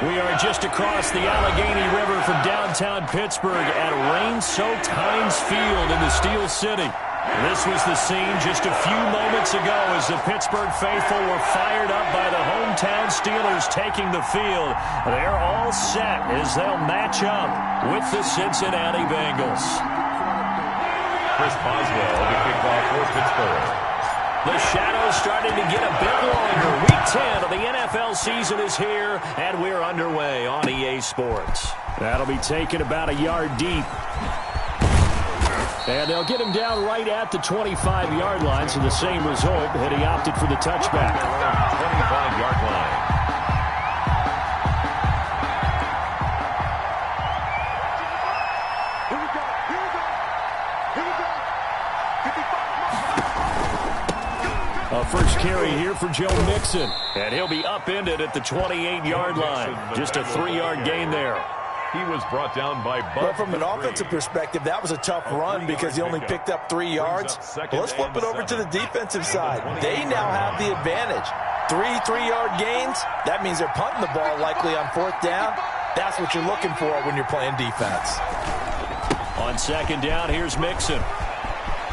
We are just across the Allegheny River from downtown Pittsburgh at rain-soaked Heinz Field in the Steel City. This was the scene just a few moments ago as the Pittsburgh faithful were fired up by the hometown Steelers taking the field. They're all set as they'll match up with the Cincinnati Bengals. Chris Boswell will be kicked off for Pittsburgh. The shadow's starting to get a bit longer. Week 10 of the NFL season is here, and we're underway on EA Sports. That'll be taken about a yard deep. And they'll get him down right at the 25-yard line, so the same result, had he opted for the touchback. 25-yard line. First carry here for Joe Mixon. And he'll be upended at the 28-yard line. Just a 3-yard gain there. He was brought down by Bud. Well, from an offensive perspective, that was a tough run because he only picked up 3 yards. Well, let's flip it over to the defensive side. They now have the advantage. 3-3-yard gains, that means they're punting the ball likely on 4th down. That's what you're looking for when you're playing defense. On 2nd down, here's Mixon.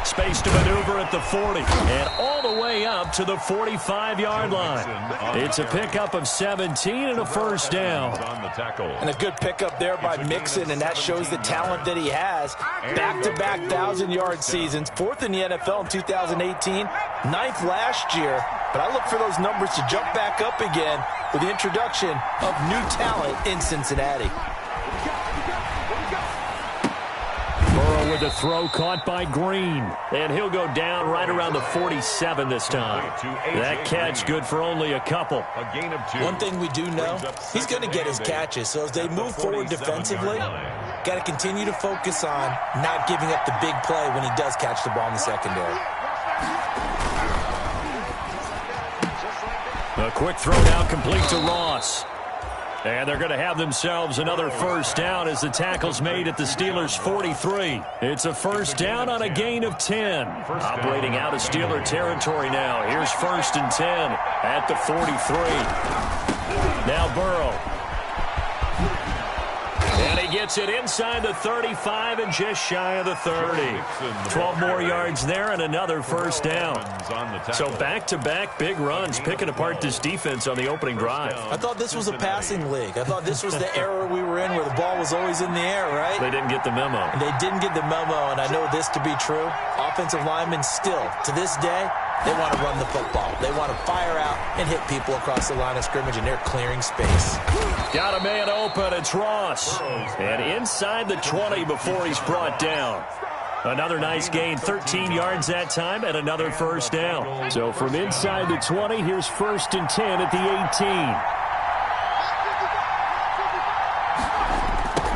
Space to maneuver at the 40 and all the way up to the 45-yard line. It's a pickup of 17 and a first down. And a good pickup there by Mixon, and that shows the talent that he has. Back-to-back 1,000-yard seasons, 4th in the NFL in 2018, 9th last year. But I look for those numbers to jump back up again with the introduction of new talent in Cincinnati. Burrow with a throw caught by Green. And he'll go down right around the 47 this time. That catch good for only a couple. One thing we do know, he's going to get his catches. So as they move forward defensively, got to continue to focus on not giving up the big play when he does catch the ball in the secondary. A quick throw now complete to Ross. And they're going to have themselves another first down as the tackle's made at the Steelers' 43. It's a first down on a gain of 10. Operating out of Steeler territory now. Here's 1st and 10 at the 43. Now Burrow. And he gets it inside the 35 and just shy of the 30. 12 more yards there and another first down. So back-to-back big runs picking apart this defense on the opening drive. I thought this was a passing league. I thought this was the era we were in where the ball was always in the air, right? They didn't get the memo. And they didn't get the memo, and I know this to be true. Offensive linemen still, to this day, they want to run the football. They want to fire out and hit people across the line of scrimmage, and they're clearing space. Got a man open. It's Ross. And inside the 20 before he's brought down. Another nice gain, 13 yards that time, and another first down. So from inside the 20, here's 1st and 10 at the 18.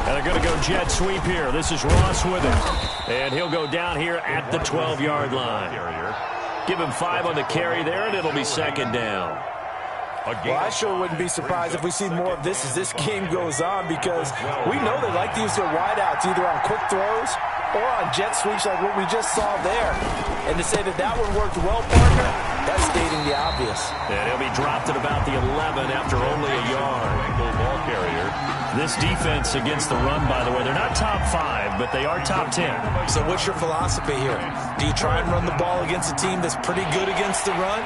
And they're going to go jet sweep here. This is Ross with it. And he'll go down here at the 12-yard line. Give him 5 on the carry there, and it'll be 2nd down. Well, I sure wouldn't be surprised if we see more of this as this game goes on, because we know they like to use their wideouts either on quick throws or on jet sweeps like what we just saw there. And to say that that one worked well, partner, that's stating the obvious. And he'll be dropped at about the 11 after only a yard. Ball carrier. This defense against the run, by the way, they're not top 5, but they are top 10. So what's your philosophy here? Do you try and run the ball against a team that's pretty good against the run?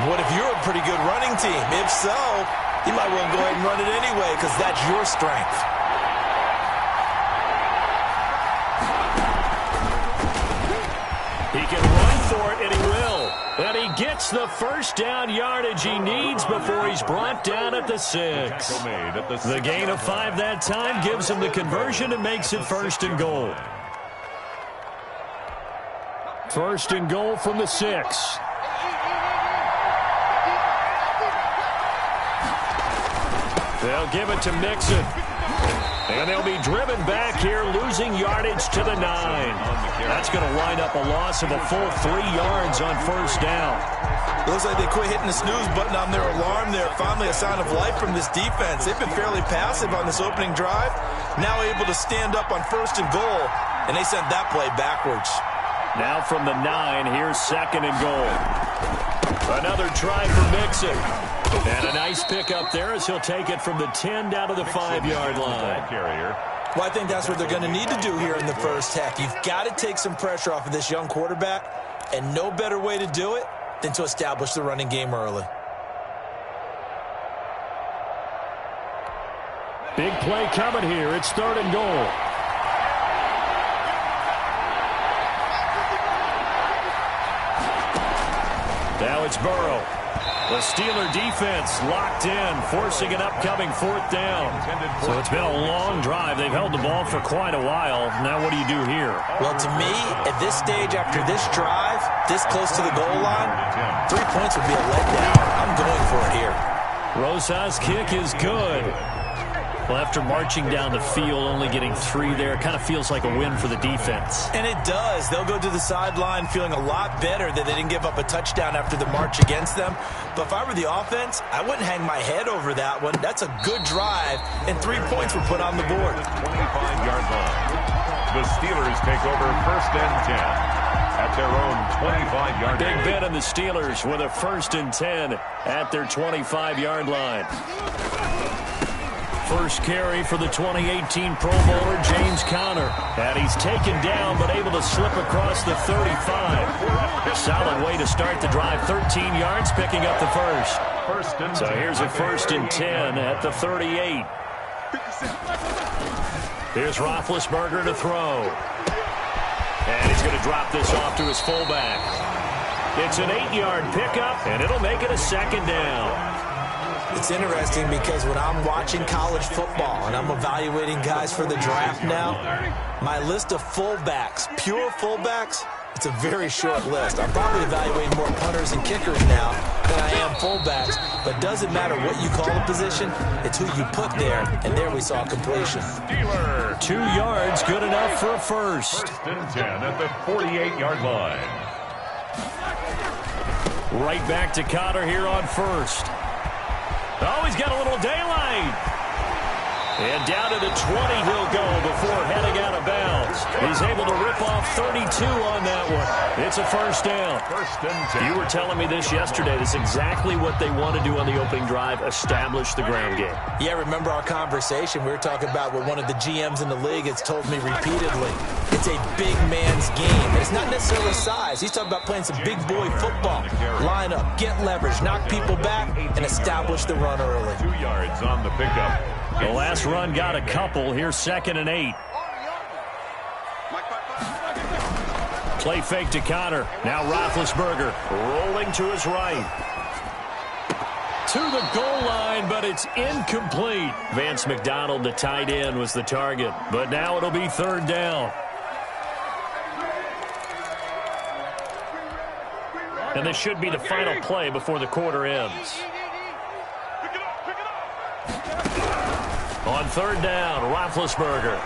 What if you're a pretty good running team? If so, you might well go ahead and run it anyway because that's your strength. He can run for it, and he will. And he gets the first down yardage he needs before he's brought down at the 6. The gain of 5 that time gives him the conversion and makes it 1st and goal. 1st and goal from the 6. They'll give it to Mixon. And they'll be driven back here, losing yardage to the 9. That's going to wind up a loss of a full 3 yards on 1st down. Looks like they quit hitting the snooze button on their alarm there. Finally a sign of life from this defense. They've been fairly passive on this opening drive. Now able to stand up on 1st and goal. And they sent that play backwards. Now from the 9, here's 2nd and goal. Another try for Mixon. And a nice pickup there as he'll take it from the 10 down to the 5-yard line. Well, I think that's what they're going to need to do here in the first half. You've got to take some pressure off of this young quarterback, and no better way to do it than to establish the running game early. Big play coming here. It's 3rd and goal. Now it's Burrow. The Steeler defense locked in, forcing an upcoming 4th down. So it's been a long drive. They've held the ball for quite a while. Now what do you do here? Well, to me, at this stage, after this drive, this close to the goal line, 3 points would be a letdown. I'm going for it here. Rosas' kick is good. Well, after marching down the field, only getting 3 there, kind of feels like a win for the defense. And it does. They'll go to the sideline feeling a lot better that they didn't give up a touchdown after the march against them. But if I were the offense, I wouldn't hang my head over that one. That's a good drive, and 3 points were put on the board. 25-yard line. The Steelers take over 1st and 10 at their own 25-yard line. Big bet on the Steelers with a 1st and 10 at their 25-yard line. First carry for the 2018 Pro Bowler, James Conner. And he's taken down, but able to slip across the 35. Solid way to start the drive. 13 yards, picking up the first. So here's a 1st and 10 at the 38. Here's Roethlisberger to throw. And he's going to drop this off to his fullback. It's an 8-yard pickup, and it'll make it a 2nd down. It's interesting because when I'm watching college football and I'm evaluating guys for the draft now, my list of fullbacks, pure fullbacks, it's a very short list. I'm probably evaluating more punters and kickers now than I am fullbacks, but it doesn't matter what you call a position, it's who you put there, and there we saw completion. 2 yards, good enough for a first. 1st and 10 at the 48-yard line. Right back to Conner here on 1st. Oh, he's got a little daylight. And down to the 20 he'll go before heading out of bounds. He's able to rip off 32 on that one. It's a 1st down. 1st and 10. You were telling me this yesterday. That's exactly what they want to do on the opening drive, establish the ground game. Yeah, remember our conversation? We were talking about what one of the GMs in the league has told me repeatedly. It's a big man's game. And it's not necessarily size. He's talking about playing some big boy football. Line up, get leverage, knock people back, and establish the run early. 2 yards on the pickup. The last run got a couple. Here's 2nd and 8. Play fake to Conner. Now Roethlisberger rolling to his right. To the goal line, but it's incomplete. Vance McDonald, the tight end, was the target. But now it'll be 3rd down. And this should be the final play before the quarter ends. On 3rd down, Roethlisberger.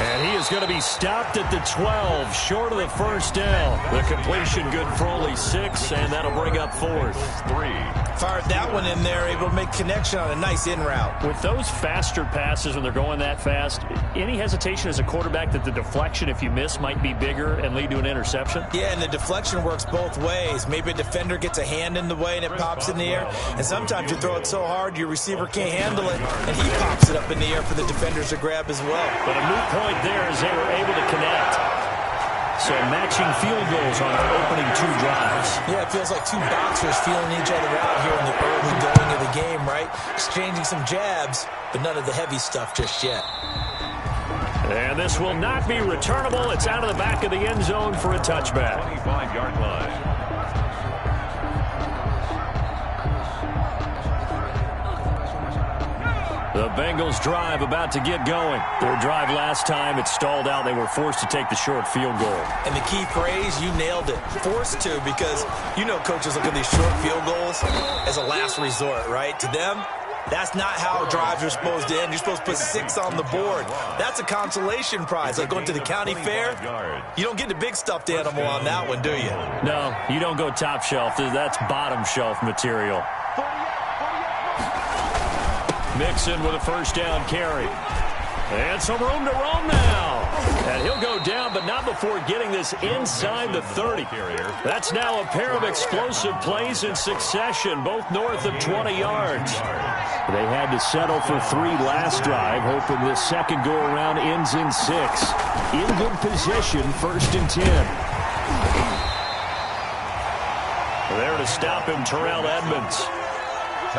And he is going to be stopped at the 12, short of the 1st down. The completion good for only 6, and that'll bring up 4th. 3. Fired that one in there, able to make connection on a nice in route. With those faster passes when they're going that fast, any hesitation as a quarterback that the deflection, if you miss, might be bigger and lead to an interception? Yeah, and the deflection works both ways. Maybe a defender gets a hand in the way and it pops in the air. And sometimes you throw it so hard your receiver can't handle it, and he pops it up in the air for the defenders to grab as well. But a moot point there as they were able to connect. So matching field goals on our opening 2 drives. Yeah, it feels like 2 boxers feeling each other out here in the early going of the game, right? Exchanging some jabs, but none of the heavy stuff just yet. And this will not be returnable. It's out of the back of the end zone for a touchback. 25-yard line. The Bengals drive about to get going. Their drive last time, it stalled out. They were forced to take the short field goal. And the key phrase, you nailed it. Forced to, because you know coaches look at these short field goals as a last resort, right? To them, that's not how drives are supposed to end. You're supposed to put 6 on the board. That's a consolation prize. Like going to the county fair, you don't get the big stuffed animal on that one, do you? No, you don't go top shelf. That's bottom shelf material. Mixon with a 1st down carry. And some room to roam now. And he'll go down, but not before getting this inside the 30. That's now a pair of explosive plays in succession, both north of 20 yards. They had to settle for 3 last drive, hoping this second go-around ends in 6. In good position, 1st and 10. There to stop him, Terrell Edmonds.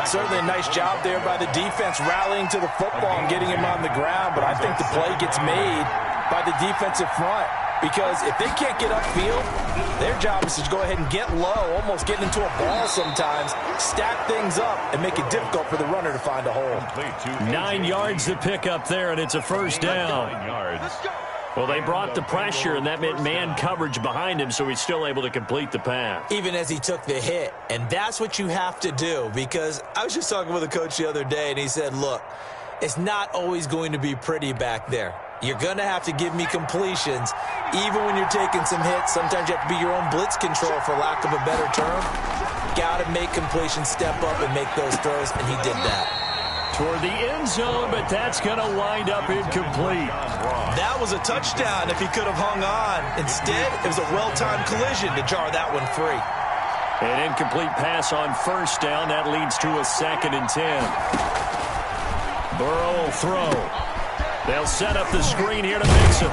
Certainly a nice job there by the defense rallying to the football and getting him on the ground, but I think the play gets made by the defensive front because if they can't get upfield, their job is to go ahead and get low, almost get into a ball sometimes, stack things up, and make it difficult for the runner to find a hole. 9 yards to pick up there, and it's a first down. Well, they brought the pressure, and that meant man coverage behind him, so he's still able to complete the pass. Even as he took the hit, and that's what you have to do, because I was just talking with a coach the other day, and he said, look, it's not always going to be pretty back there. You're going to have to give me completions, even when you're taking some hits. Sometimes you have to be your own blitz control, for lack of a better term. Got to make completions, step up, and make those throws, and he did that. Toward the end zone, but that's going to wind up incomplete. That was a touchdown if he could have hung on. Instead, it was a well-timed collision to jar that one free. An incomplete pass on first down. That leads to a 2nd and 10. Burrow will throw. They'll set up the screen here to Mixon.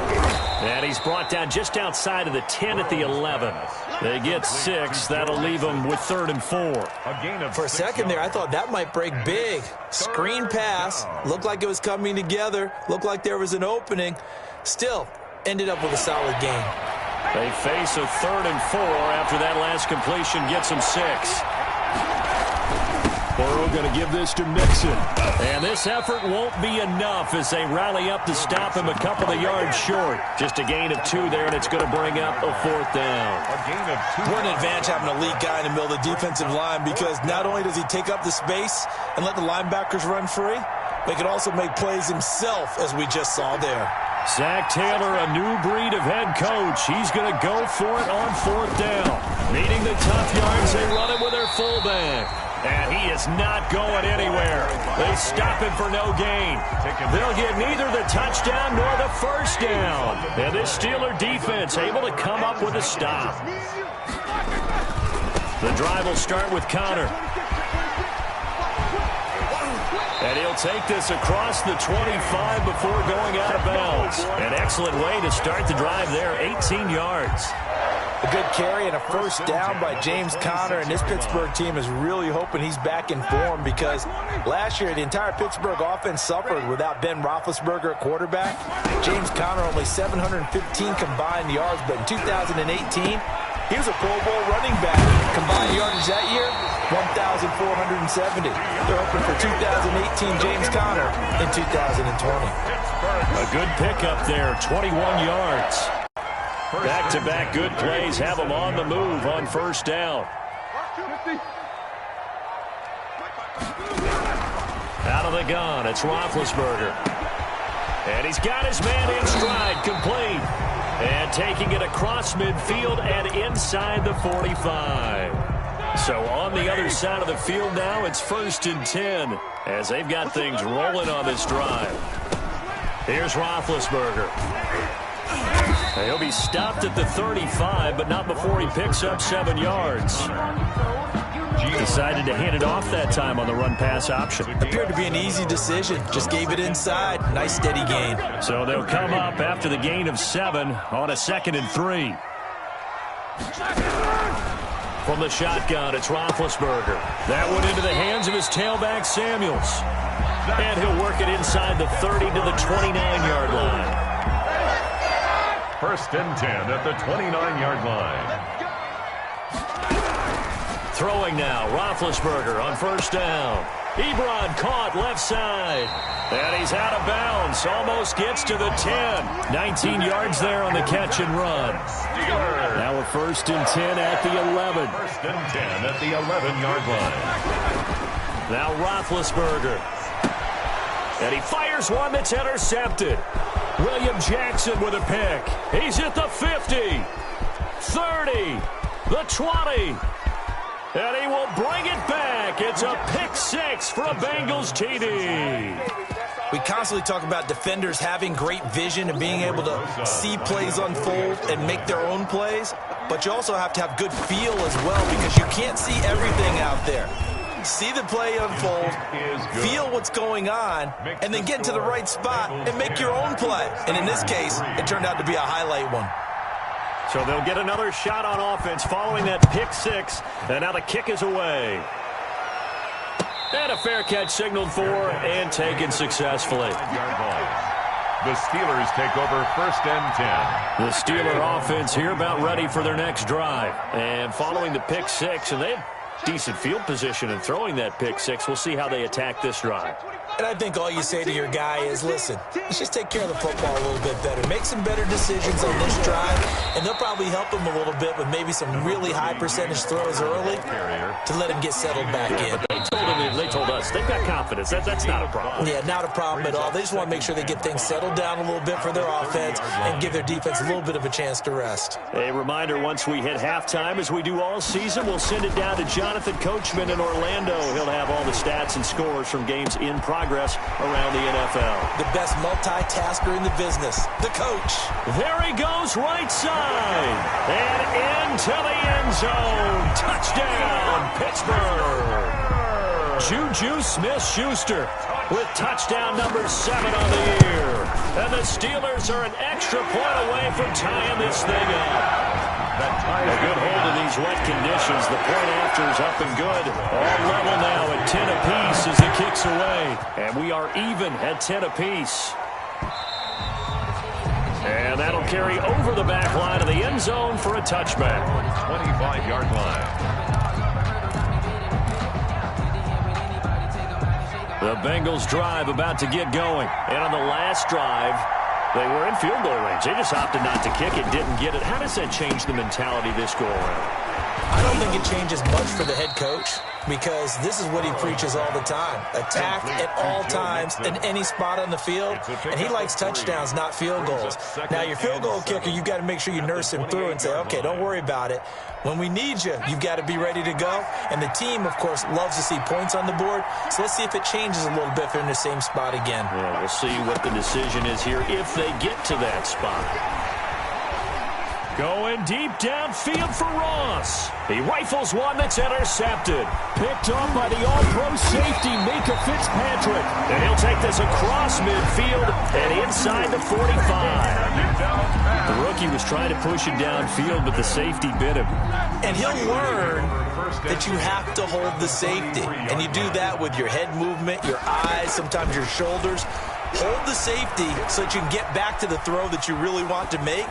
And he's brought down just outside of the 10 at the 11. They get 6. That'll leave them with 3rd and 4. For a second there, I thought that might break big. Screen pass. Looked like it was coming together. Looked like there was an opening. Still, ended up with a solid gain. They face a 3rd and 4 after that last completion gets them 6. Burrow going to give this to Mixon. And this effort won't be enough as they rally up to stop him a couple of yards short. Just a gain of 2 there, and it's going to bring up a 4th down. What an advantage having a lead guy in the middle of the defensive line, because not only does he take up the space and let the linebackers run free, but he can also make plays himself, as we just saw there. Zach Taylor, a new breed of head coach. He's going to go for it on 4th down. Needing the tough yards, they run it with their fullback. And he is not going anywhere. They stop him for no gain. They'll get neither the touchdown nor the first down. And this Steeler defense able to come up with a stop. The drive will start with Connor. And he'll take this across the 25 before going out of bounds. An excellent way to start the drive there, 18 yards. A good carry and a first down by James Conner, and this Pittsburgh team is really hoping he's back in form because last year the entire Pittsburgh offense suffered without Ben Roethlisberger at quarterback. James Conner only 715 combined yards, but in 2018 he was a Pro Bowl running back. Combined yardage that year, 1,470. They're hoping for 2018 James Conner in 2020. A good pickup there, 21 yards. Back-to-back good plays have them on the move on first down. Out of the gun, it's Roethlisberger. And he's got his man in stride, complete. And taking it across midfield and inside the 45. So on the other side of the field now, it's 1st and 10 as they've got things rolling on this drive. Here's Roethlisberger. He'll be stopped at the 35, but not before he picks up 7 yards. Decided to hand it off that time on the run-pass option. Appeared to be an easy decision. Just gave it inside. Nice steady gain. So they'll come up after the gain of 7 on a 2nd and 3. From the shotgun, it's Roethlisberger. That one into the hands of his tailback, Samuels. And he'll work it inside the 30 to the 29-yard line. 1st and 10 at the 29-yard line. Throwing now, Roethlisberger on first down. Ebron caught left side. And he's out of bounds. Almost gets to the 10. 19 yards there on the catch and run. Now a 1st and 10 at the 11. 1st and 10 at the 11-yard line. Now Roethlisberger. And he fires one that's intercepted. William Jackson with a pick. He's at the 50, 30, the 20. And he will bring it back. It's a pick six for a Bengals TD. We constantly talk about defenders having great vision and being able to see plays unfold and make their own plays, but you also have to have good feel as well because you can't see everything out there. See the play unfold, feel what's going on, and then get into the right spot and make your own play. And in this case, it turned out to be a highlight one. So they'll get another shot on offense following that pick six, and now the kick is away. And a fair catch signaled for and taken successfully. The Steelers take over 1st and 10. The Steeler offense here about ready for their next drive. And following the pick six, and they have decent field position in throwing that pick six. We'll see how they attack this drive. And I think all you say to your guy is, listen, let's just take care of the football a little bit better. Make some better decisions on this drive, and they'll probably help him a little bit with maybe some really high percentage throws early to let him get settled back in. They told us they've got confidence. That's not a problem. Yeah, not a problem at all. They just want to make sure they get things settled down a little bit for their offense and give their defense a little bit of a chance to rest. A reminder, once we hit halftime, as we do all season, we'll send it down to Jonathan Coachman in Orlando. He'll have all the stats and scores from games in progress around the NFL. The best multitasker in the business, the coach. There he goes, right side. And into the end zone. Touchdown, Pittsburgh. Juju Smith-Schuster with touchdown number 7 on the year. And the Steelers are an extra point away from tying this thing up. A good hold of these wet conditions. The point after is up and good. All level now at 10 apiece as the kick's away. And we are even at 10 apiece. And that'll carry over the back line of the end zone for a touchback. 25-yard line. The Bengals drive about to get going. And on the last drive, they were in field goal range. They just opted not to kick it, didn't get it. How does that change the mentality this go around? I don't think it changes much for the head coach because this is what he preaches all the time. Attack at all times in any spot on the field, and he likes touchdowns, not field goals. Now, your field goal kicker, you've got to make sure you nurse him through and say, okay, don't worry about it. When we need you, you've got to be ready to go. And the team, of course, loves to see points on the board. So let's see if it changes a little bit if they're in the same spot again. Yeah, we'll see what the decision is here if they get to that spot. Going deep downfield for Ross. He rifles one that's intercepted. Picked up by the all-pro safety, Mika Fitzpatrick. And he'll take this across midfield and inside the 45. The rookie was trying to push it downfield, but the safety bit him. And he'll learn that you have to hold the safety. And you do that with your head movement, your eyes, sometimes your shoulders. Hold the safety so that you can get back to the throw that you really want to make.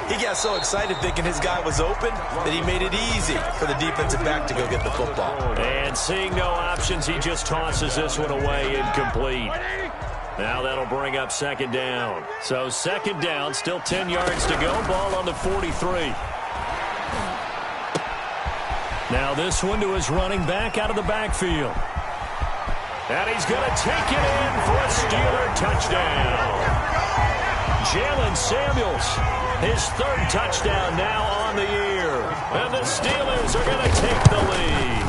He got so excited thinking his guy was open that he made it easy for the defensive back to go get the football. And seeing no options, he just tosses this one away incomplete. Now that'll bring up second down. So second down, still 10 yards to go. Ball on the 43. Now this one to his running back out of the backfield. And he's going to take it in for a Steeler touchdown. Jalen Samuels, his third touchdown now on the year. And the Steelers are going to take the lead.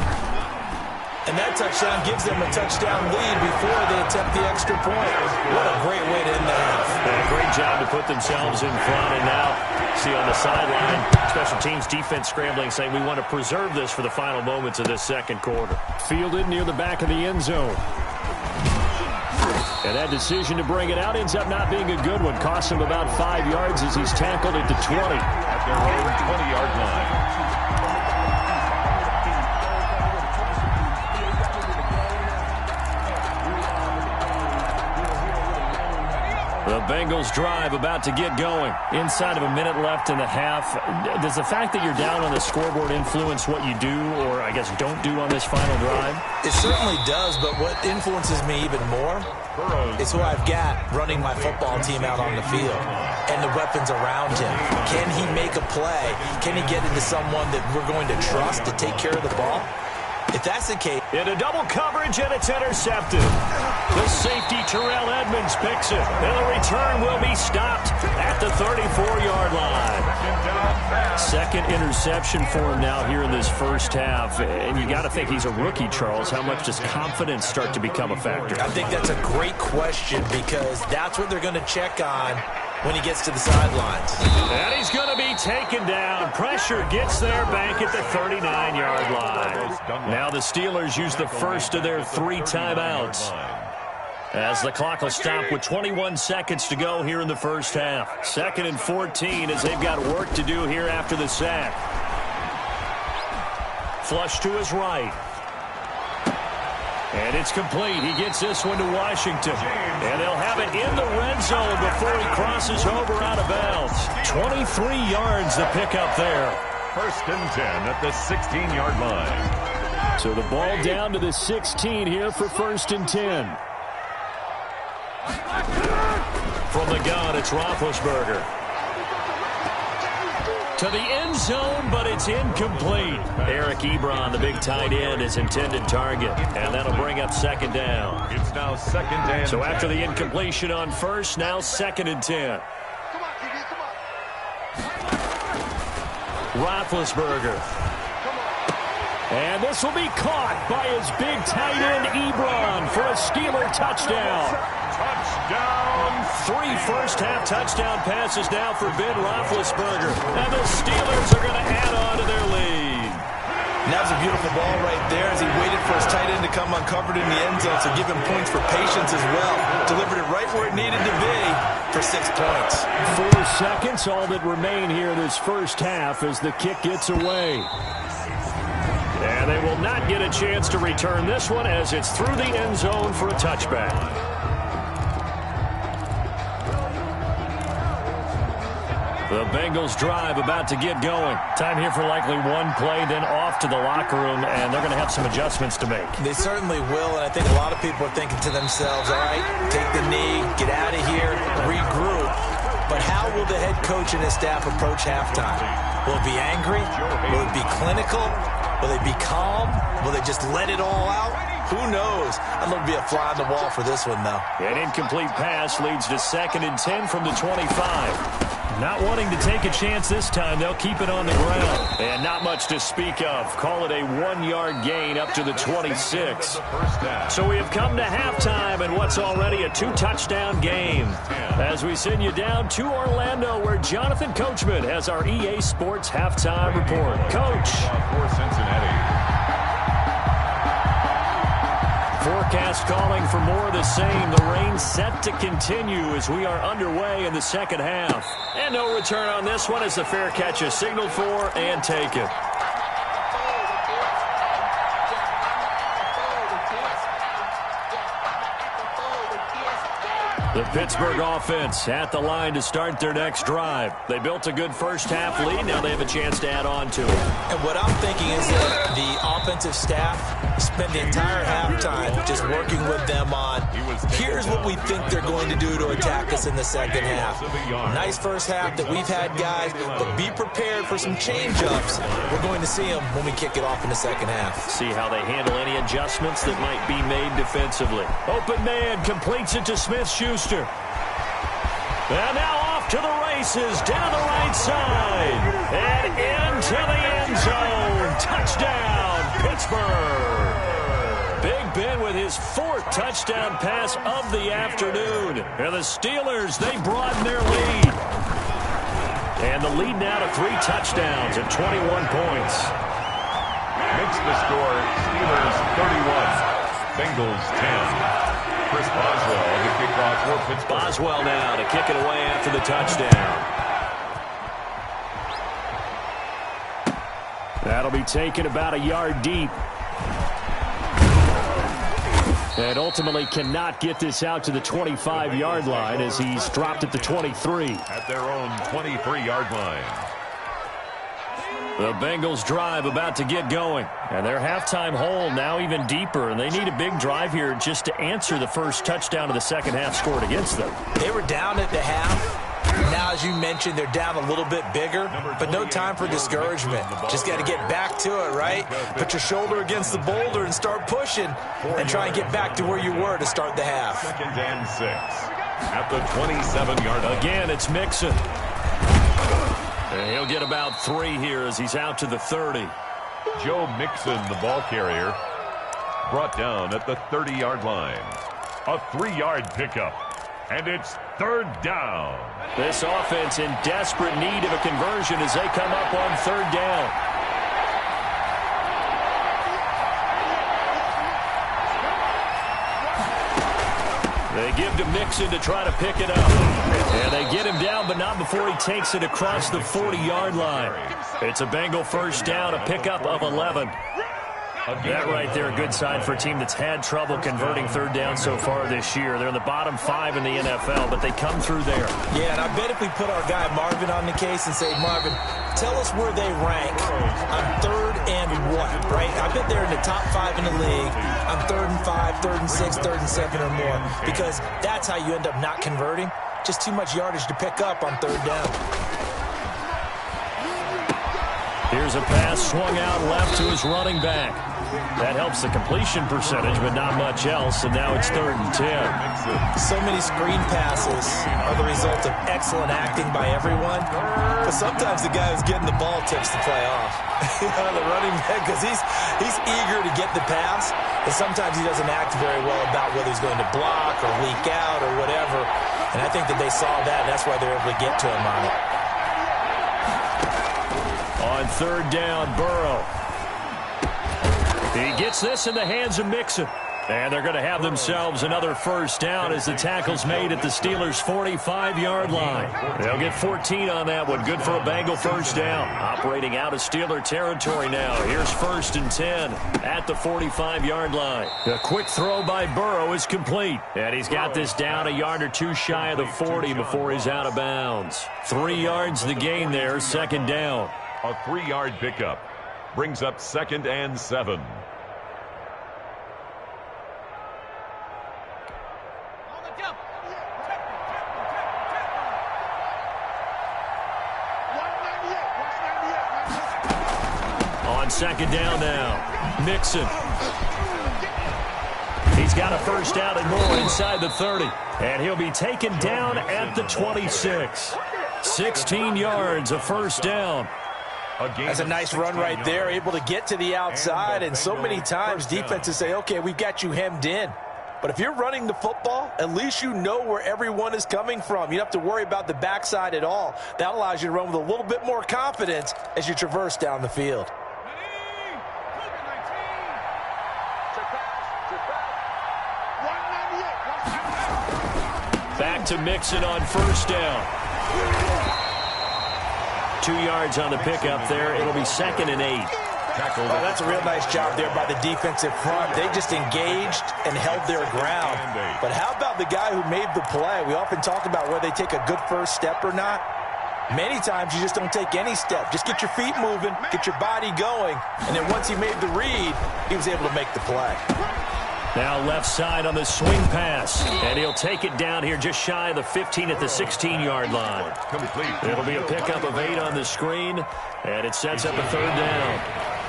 And that touchdown gives them a touchdown lead before they attempt the extra point. What a great way to end the half. And a great job to put themselves in front. And now, see on the sideline, special teams defense scrambling, saying we want to preserve this for the final moments of this second quarter. Fielded near the back of the end zone. And that decision to bring it out ends up not being a good one. Costs him about 5 yards as he's tackled at the 20. At their own 20-yard line. The Bengals drive about to get going. Inside of a minute left in the half. Does the fact that you're down on the scoreboard influence what you do or, I guess, don't do on this final drive? It certainly does, but what influences me even more is who I've got running my football team out on the field and the weapons around him. Can he make a play? Can he get into someone that we're going to trust to take care of the ball? If that's the case. Into double coverage, and it's intercepted. The safety, Terrell Edmonds, picks it. And the return will be stopped at the 34-yard line. Second interception for him now here in this first half. And you got to think he's a rookie, Charles. How much does confidence start to become a factor? I think that's a great question because that's what they're going to check on when he gets to the sidelines. And he's going to be taken down. Pressure gets there back at the 39-yard line. Now the Steelers use the first of their 3 timeouts, as the clock will stop with 21 seconds to go here in the first half. 2nd and 14 as they've got work to do here after the sack. Flush to his right. And it's complete. He gets this one to Washington. And they'll have it in the red zone before he crosses over out of bounds. 23 yards the pickup there. 1st and 10 at the 16-yard line. So the ball down to the 16 here for 1st and 10. From the gun, it's Roethlisberger. To the end zone, but it's incomplete. Eric Ebron, the big tight end, is intended target. And that'll bring up 2nd down. It's now 2nd and So after the incompletion on 1st, now 2nd and 10. Roethlisberger. And this will be caught by his big tight end, Ebron, for a Steeler touchdown. touchdown. 3 first-half touchdown passes now for Ben Roethlisberger. And the Steelers are going to add on to their lead. And that was a beautiful ball right there as he waited for his tight end to come uncovered in the end zone, so give him points for patience as well. Delivered it right where it needed to be for 6 points. 4 seconds, all that remain here this first half as the kick gets away. And they will not get a chance to return this one as it's through the end zone for a touchback. The Bengals drive about to get going. Time here for likely one play, then off to the locker room, and they're going to have some adjustments to make. They certainly will, and I think a lot of people are thinking to themselves, all right, take the knee, get out of here, regroup. But how will the head coach and his staff approach halftime? Will it be angry? Will it be clinical? Will they be calm? Will they just let it all out? Who knows? I'd love to be a fly on the wall for this one, though. An incomplete pass leads to 2nd and 10 from the 25. Not wanting to take a chance this time, they'll keep it on the ground. And not much to speak of. Call it a 1-yard gain up to the 26. So we have come to halftime in what's already a 2-touchdown game. As we send you down to Orlando, where Jonathan Coachman has our EA Sports halftime report. Coach. For Cincinnati. Forecast calling for more of the same. The rain set to continue as we are underway in the second half. And no return on this one as the fair catch is signaled for and taken. The Pittsburgh offense at the line to start their next drive. They built a good first-half lead. Now they have a chance to add on to it. And what I'm thinking is that the offensive staff spent the entire halftime just working with them on, here's what we think they're going to do to attack us in the second half. Nice first half that we've had, guys, but be prepared for some change-ups. We're going to see them when we kick it off in the second half. See how they handle any adjustments that might be made defensively. Open man completes it to Smith-Schuster. And now off to the races, down the right side, and into the end zone. Touchdown, Pittsburgh. Big Ben with his 4th touchdown pass of the afternoon. And the Steelers, they broaden their lead. And the lead now to 3 touchdowns at 21 points. Makes the score Steelers 31, Bengals 10. Chris Boswell to kick off for Pittsburgh. Boswell now to kick it away after the touchdown. That'll be taken about a yard deep. And ultimately cannot get this out to the 25-yard line as he's dropped at the 23. At their own 23-yard line. The Bengals drive about to get going. And their halftime hole now even deeper. And they need a big drive here just to answer the first touchdown of the second half scored against them. They were down at the half. Now, as you mentioned, they're down a little bit bigger, but no time for discouragement. Just got to get back to it, right? Put your shoulder against the boulder and start pushing and try and get back to where you were to start the half. 2nd and 6 at the 27-yard line. Again, it's Mixon. And he'll get about 3 here as he's out to the 30. Joe Mixon, the ball carrier, brought down at the 30-yard line. A 3-yard pickup, and it's 3rd down. This offense in desperate need of a conversion as they come up on 3rd down. They give to Mixon to try to pick it up. And they get him down, but not before he takes it across the 40-yard line. It's a Bengal 1st down, a pickup of 11. That right there, a good sign for a team that's had trouble converting 3rd down so far this year. They're in the bottom 5 in the NFL, but they come through there. Yeah, and I bet if we put our guy Marvin on the case and say, Marvin, tell us where they rank on 3rd and what, right? I bet they're in the top 5 in the league on 3rd and 5, 3rd and 6, 3rd and 7 or more, because that's how you end up not converting. Just too much yardage to pick up on 3rd down. Here's a pass swung out left to his running back. That helps the completion percentage, but not much else, and now it's 3rd and 10. So many screen passes are the result of excellent acting by everyone, but sometimes the guy who's getting the ball tips the play off. The running back, because he's eager to get the pass, and sometimes he doesn't act very well about whether he's going to block or leak out or whatever, and I think that they saw that, and that's why they're able to get to him on it. On 3rd down, Burrow. He gets this in the hands of Mixon. And they're going to have themselves another 1st down as the tackle's made at the Steelers' 45-yard line. They'll get 14 on that one. Good for a Bengal 1st down. Operating out of Steeler territory now. Here's 1st and 10 at the 45-yard line. A quick throw by Burrow is complete. And he's got this down a yard or 2 shy of the 40 before he's out of bounds. 3 yards the gain there, 2nd down. A 3-yard pickup brings up 2nd and 7. On 2nd down now, Mixon. He's got a 1st down and more inside the 30. And he'll be taken down at the 26. 16 yards, a 1st down. That's a nice run right there, able to get to the outside, and so many times defenses say, okay, we've got you hemmed in. But if you're running the football, at least you know where everyone is coming from. You don't have to worry about the backside at all. That allows you to run with a little bit more confidence as you traverse down the field. Back to Mixon on 1st down. 2 yards on the pickup there. It'll be 2nd and 8. Oh, that's a real nice job there by the defensive front. They just engaged and held their ground. But how about the guy who made the play? We often talk about whether they take a good 1st step or not. Many times you just don't take any step. Just get your feet moving, get your body going, and then once he made the read, he was able to make the play. Now left side on the swing pass, and he'll take it down here just shy of the 15 at the 16-yard line. It'll be a pickup of 8 on the screen, and it sets up a 3rd down.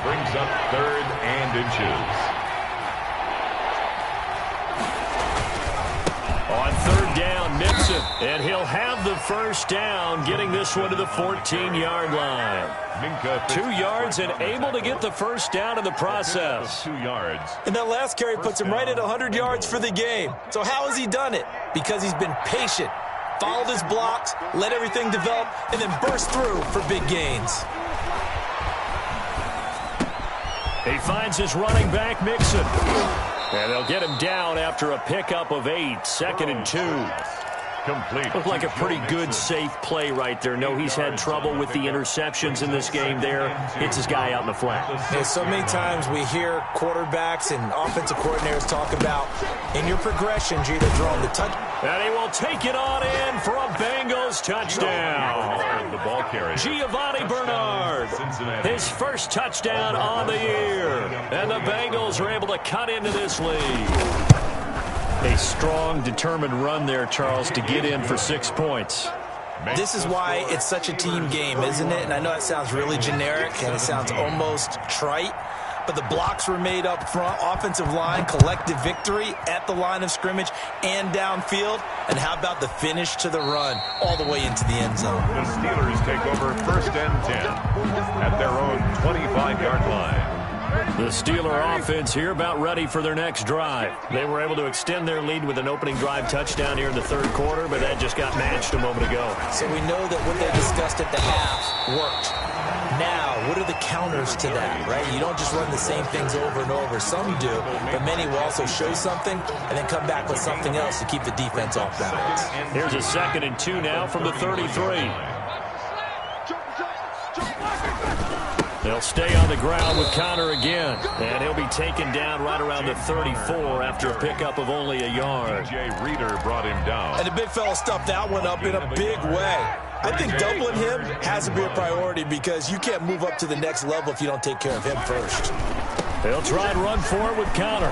Brings up 3rd and inches. On 3rd down, Mixon, and he'll have the 1st down, getting this one to the 14-yard line. 2 yards and able to get the 1st down in the process. 2 yards. And that last carry puts him right at 100 yards for the game. So how has he done it? Because he's been patient, followed his blocks, let everything develop, and then burst through for big gains. He finds his running back, Mixon. And they'll get him down after a pickup of 8, 2nd and 2. Complete. Looked like a pretty good, safe play right there. No, he's had trouble with the interceptions in this game there. Hits his guy out in the flat. Yeah, so many times we hear quarterbacks and offensive coordinators talk about in your progressions, you're either throwing the touch. And he will take it on in for a Bengals touchdown. The ball carrier. Giovanni Bernard. His 1st touchdown on the year. And the Bengals are able to cut into this lead. A strong, determined run there, Charles, to get in for 6 points. This is why it's such a team game, isn't it? And I know it sounds really generic and it sounds almost trite, but the blocks were made up front, offensive line, collective victory at the line of scrimmage and downfield. And how about the finish to the run all the way into the end zone? The Steelers take over 1st and 10 at their own 25-yard line. The Steeler offense here about ready for their next drive. They were able to extend their lead with an opening drive touchdown here in the 3rd quarter, but that just got matched a moment ago. So we know that what they discussed at the half worked. Now, what are the counters to that, right? You don't just run the same things over and over. Some do, but many will also show something and then come back with something else to keep the defense off balance. Here's a 2nd and 2 now from the 33. They'll stay on the ground with Connor again, and he'll be taken down right around the 34 after a pickup of only a yard. Jay Reeder brought him down. And the big fella stuffed that one up in a big way. I think doubling him has to be a priority because you can't move up to the next level if you don't take care of him first. They'll try and run for it with Connor.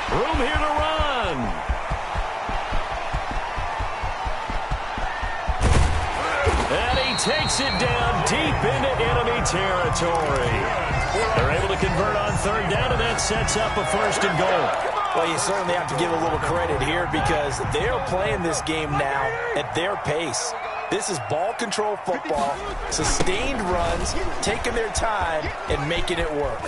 Room here to run. And he takes it down deep into enemy territory. They're able to convert on 3rd down, and that sets up a 1st and goal. Well, you certainly have to give a little credit here because they are playing this game now at their pace. This is ball control football, sustained runs, taking their time, and making it work.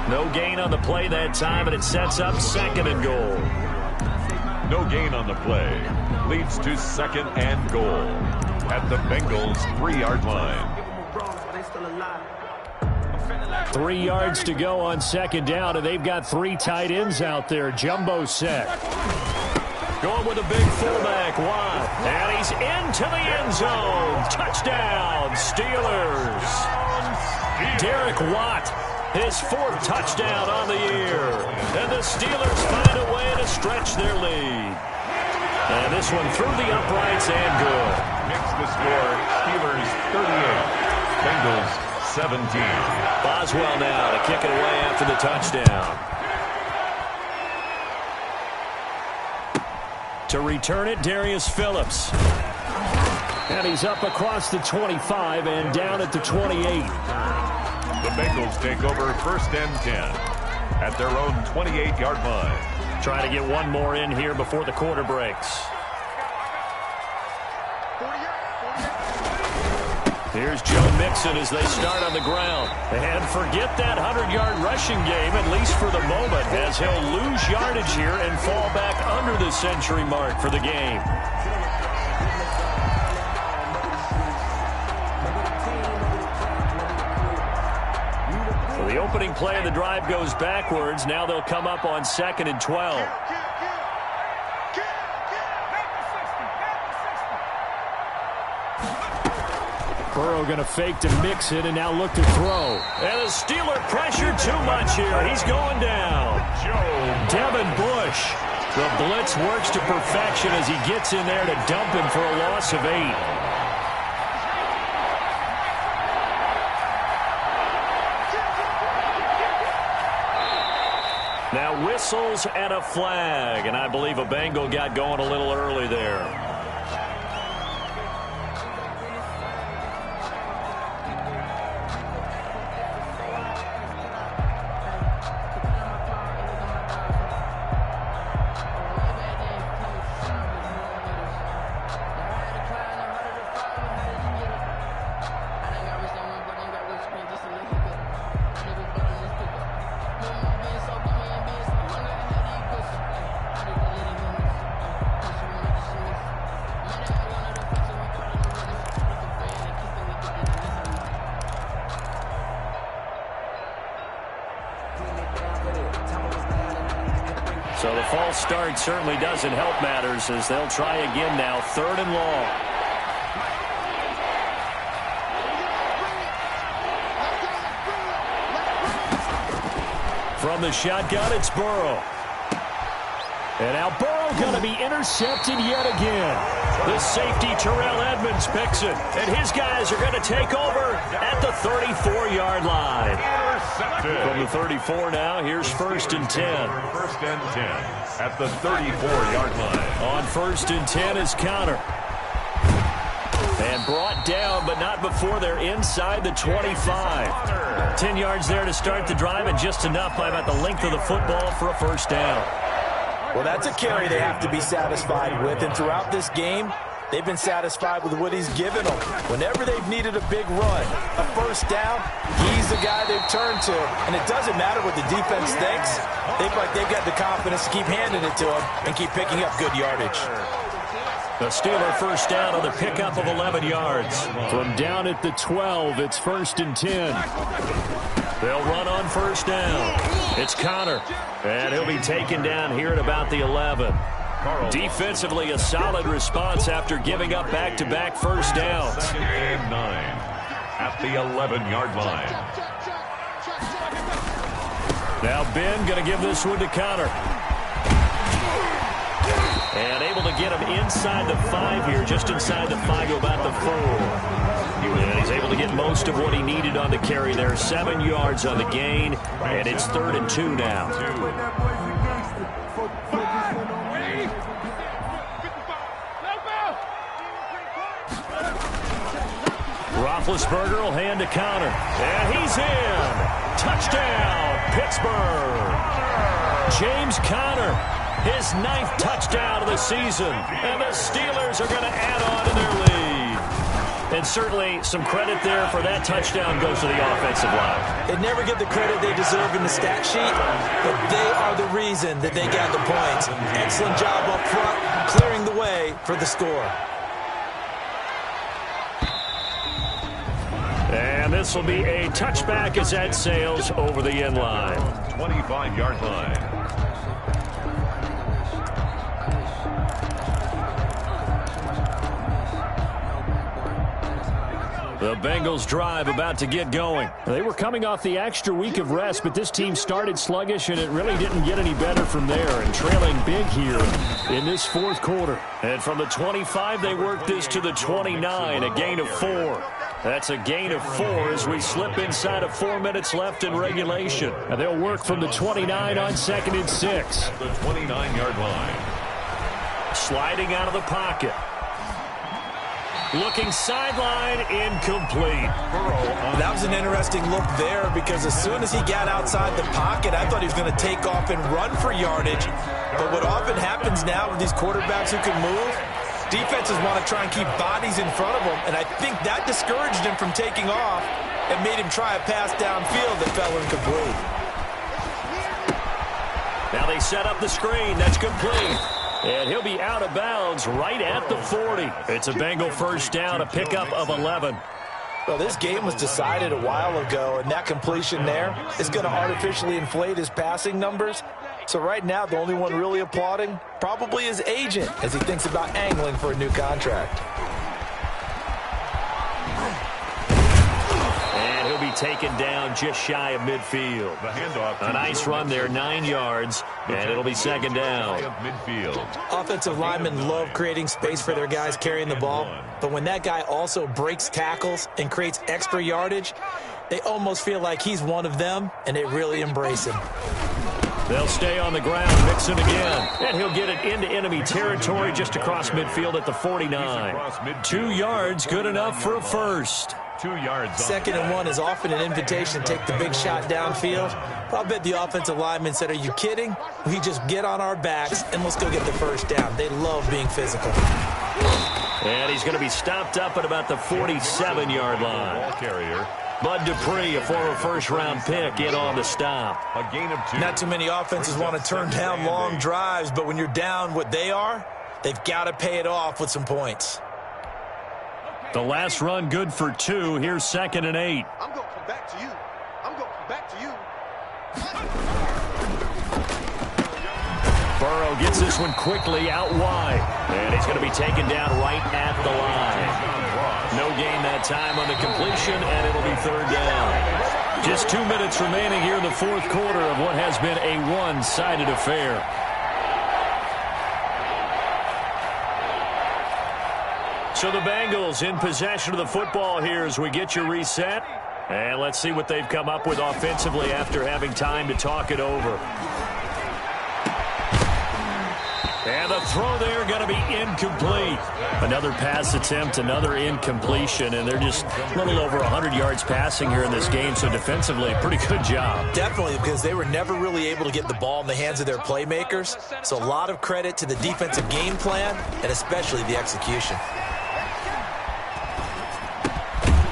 No gain on the play that time, and it sets up 2nd and goal. No gain on the play. Leads to 2nd and goal at the Bengals' 3-yard line. 3 yards to go on 2nd down, and they've got 3 tight ends out there. Jumbo set. Going with a big fullback, Watt. And he's into the end zone. Touchdown, Steelers. Derek Watt, his 4th touchdown on the year. And the Steelers find a way to stretch their lead. And this one through the uprights and good. Makes the score Steelers 38, Bengals 17. Boswell now to kick it away after the touchdown. To return it, Darius Phillips. And he's up across the 25 and down at the 28. The Bengals take over 1st and 10 at their own 28-yard line. Try to get one more in here before the quarter breaks. Here's Joe Mixon as they start on the ground. And forget that 100-yard rushing game, at least for the moment, as he'll lose yardage here and fall back under the century mark for the game. So the opening play of the drive goes backwards. Now they'll come up on 2nd and 12. Burrow going to fake to Mixon and now look to throw. And the Steeler pressure too much here. He's going down. Devin Bush. The blitz works to perfection as he gets in there to dump him for a loss of 8. Now whistles and a flag. And I believe a Bengal got going a little early there. So the false start certainly doesn't help matters as they'll try again now, 3rd and long. From the shotgun, it's Burrow. And now Burrow going to be intercepted yet again. The safety, Terrell Edmonds, picks it. And his guys are going to take over at the 34-yard line. Intercepted. From the 34 now, here's 1st and 10. 1st and 10 at the 34-yard line. On 1st and 10 is Connor. And brought down, but not before they're inside the 25. 10 yards there to start the drive, and just enough by about the length of the football for a 1st down. Well, that's a carry they have to be satisfied with, and throughout this game, they've been satisfied with what he's given them. Whenever they've needed a big run, a 1st down, he's the guy they've turned to. And it doesn't matter what the defense thinks. They feel like they've got the confidence to keep handing it to him and keep picking up good yardage. The Steeler 1st down on the pickup of 11 yards. From down at the 12, it's 1st and 10. They'll run on 1st down. It's Connor. And he'll be taken down here at about the 11. Defensively, a solid response after giving up back-to-back 1st downs. 2nd and 9 at the 11-yard line. Now Ben going to give this one to Connor. And able to get him inside the 5 here, just inside the 5 to about the 4. And he's able to get most of what he needed on the carry there. 7 yards on the gain, and it's 3rd and 2 now. Roethlisberger will hand to Connor. And he's in. Touchdown, Pittsburgh. James Conner. His 9th touchdown of the season. And the Steelers are going to add on to their lead. And certainly some credit there for that touchdown goes to the offensive line. They never get the credit they deserve in the stat sheet, but they are the reason that they got the points. Excellent job up front, clearing the way for the score. And this will be a touchback as that sails over the end line. 25-yard line. The Bengals drive about to get going. They were coming off the extra week of rest, but this team started sluggish, and it really didn't get any better from there, and trailing big here in this 4th quarter. And from the 25, they worked this to the 29, a gain of 4. That's a gain of 4 as we slip inside of 4 minutes left in regulation. And they'll work from the 29 on 2nd and 6. The 29-yard line. Sliding out of the pocket. Looking sideline, incomplete. That was an interesting look there because as soon as he got outside the pocket, I thought he was going to take off and run for yardage. But what often happens now with these quarterbacks who can move, defenses want to try and keep bodies in front of them, and I think that discouraged him from taking off and made him try a pass downfield that fell incomplete. Now they set up the screen. That's complete. And he'll be out of bounds right at the 40. It's a Bengal 1st down, a pickup of 11. Well, this game was decided a while ago, and that completion there is going to artificially inflate his passing numbers. So right now, the only one really applauding probably his agent as he thinks about angling for a new contract. And he'll be taken down just shy of midfield. The handoff. A nice run there, 9 yards, and it'll be 2nd down. Midfield. Offensive linemen love creating space for their guys carrying the ball, but when that guy also breaks tackles and creates extra yardage, they almost feel like he's one of them, and they really embrace him. They'll stay on the ground, Mixon again, and he'll get it into enemy territory just across midfield at the 49. 2 yards, good enough for a 1st. 2 yards. 2nd and 1 is often an invitation to take the big shot downfield. I'll bet the offensive lineman said, are you kidding? We just get on our backs and let's go get the 1st down. They love being physical. And he's going to be stopped up at about the 47-yard line. Ball carrier. Bud Dupree, a former 1st-round pick, in on the stop. A gain of 2. Not too many offenses want to turn down long drives, but when you're down what they are, they've got to pay it off with some points. The last run good for 2. Here's 2nd and 8. I'm going to come back to you. I'm going to come back to you. Burrow gets this one quickly out wide. And he's going to be taken down right at the line. No gain that time on the completion, and it'll be 3rd down. Just 2 minutes remaining here in the 4th quarter of what has been a one-sided affair. So the Bengals in possession of the football here as we get you reset. And let's see what they've come up with offensively after having time to talk it over. And the throw there going to be incomplete. Another pass attempt, another incompletion, and they're just a little over 100 yards passing here in this game, so defensively, pretty good job. Definitely, because they were never really able to get the ball in the hands of their playmakers, so a lot of credit to the defensive game plan and especially the execution.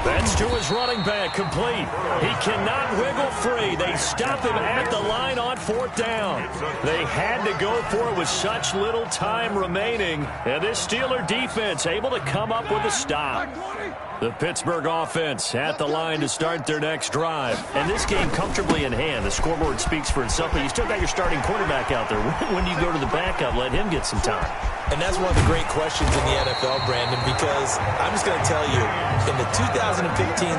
That's to his running back, complete. He cannot wiggle free. They stop him at the line on 4th down. They had to go for it with such little time remaining. And this Steeler defense able to come up with a stop. The Pittsburgh offense at the line to start their next drive. And this game comfortably in hand. The scoreboard speaks for itself, but you still got your starting quarterback out there. When do you go to the backup? Let him get some time. And that's one of the great questions in the NFL, Brandon, because I'm just going to tell you, in the 2015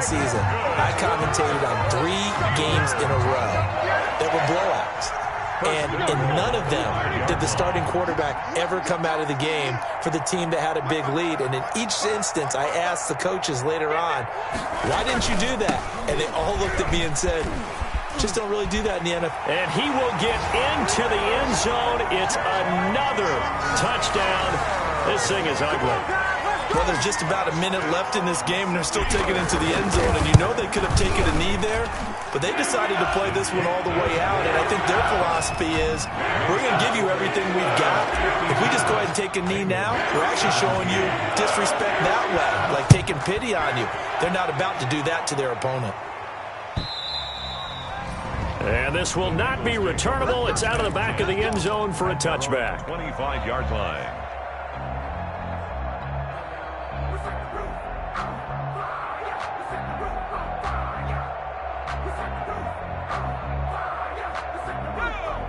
season, I commentated on 3 games in a row that were blowouts. And in none of them did the starting quarterback ever come out of the game for the team that had a big lead. And in each instance, I asked the coaches later on, why didn't you do that? And they all looked at me and said, just don't really do that in the NFL. And he will get into the end zone. It's another touchdown. This thing is ugly. Well, there's just about a minute left in this game, and they're still taking it into the end zone. And you know they could have taken a knee there, but they decided to play this one all the way out. And I think their philosophy is, we're going to give you everything we've got. If we just go ahead and take a knee now, we're actually showing you disrespect that way, like taking pity on you. They're not about to do that to their opponent. And this will not be returnable. It's out of the back of the end zone for a touchback. 25-yard line.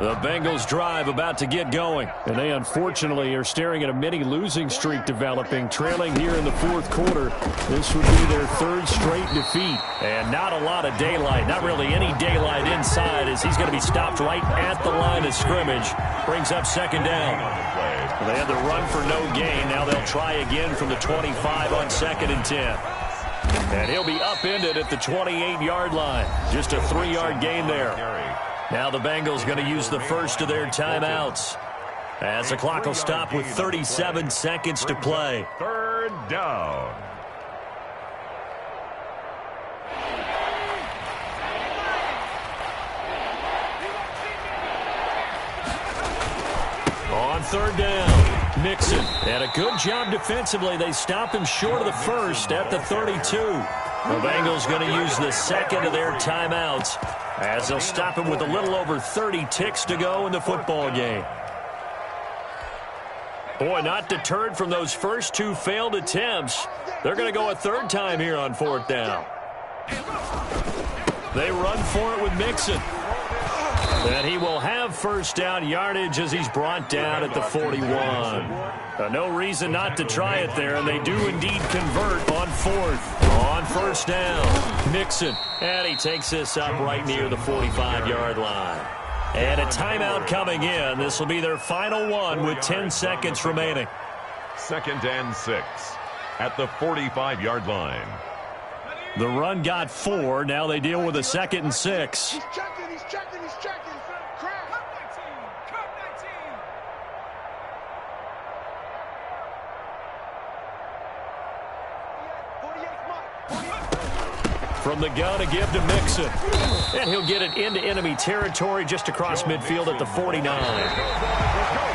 The Bengals drive about to get going, and they unfortunately are staring at a mini losing streak developing, trailing here in the 4th quarter. This would be their 3rd straight defeat, and not a lot of daylight, not really any daylight inside, as he's going to be stopped right at the line of scrimmage. Brings up 2nd down. They had the run for no gain. Now they'll try again from the 25 on 2nd and 10. And he'll be upended at the 28-yard line. Just a 3-yard gain there. Now the Bengals going to use the first of their timeouts, as the clock will stop with 37 seconds to play. 3rd down. On 3rd down, Mixon. And a good job defensively. They stop him short of the first at the 32. The Bengals going to use the second of their timeouts, as they'll stop him with a little over 30 ticks to go in the football game. Boy, not deterred from those first 2 failed attempts. They're going to go a 3rd time here on 4th down. They run for it with Mixon. And he will have first down yardage as he's brought down at the 41. No reason not to try it there, and they do indeed convert on 4th. On 1st down, Mixon. And he takes this up right near the 45-yard line. And a timeout coming in. This will be their final one with 10 seconds remaining. 2nd and 6 at the 45-yard line. The run got 4. Now they deal with a 2nd and 6. He's checking, he's checking, he's checking. Crap. From the gun, a give to Mixon. And he'll get it into enemy territory just across midfield at the 49.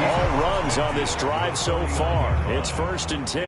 All runs on this drive so far. It's 1st and 10.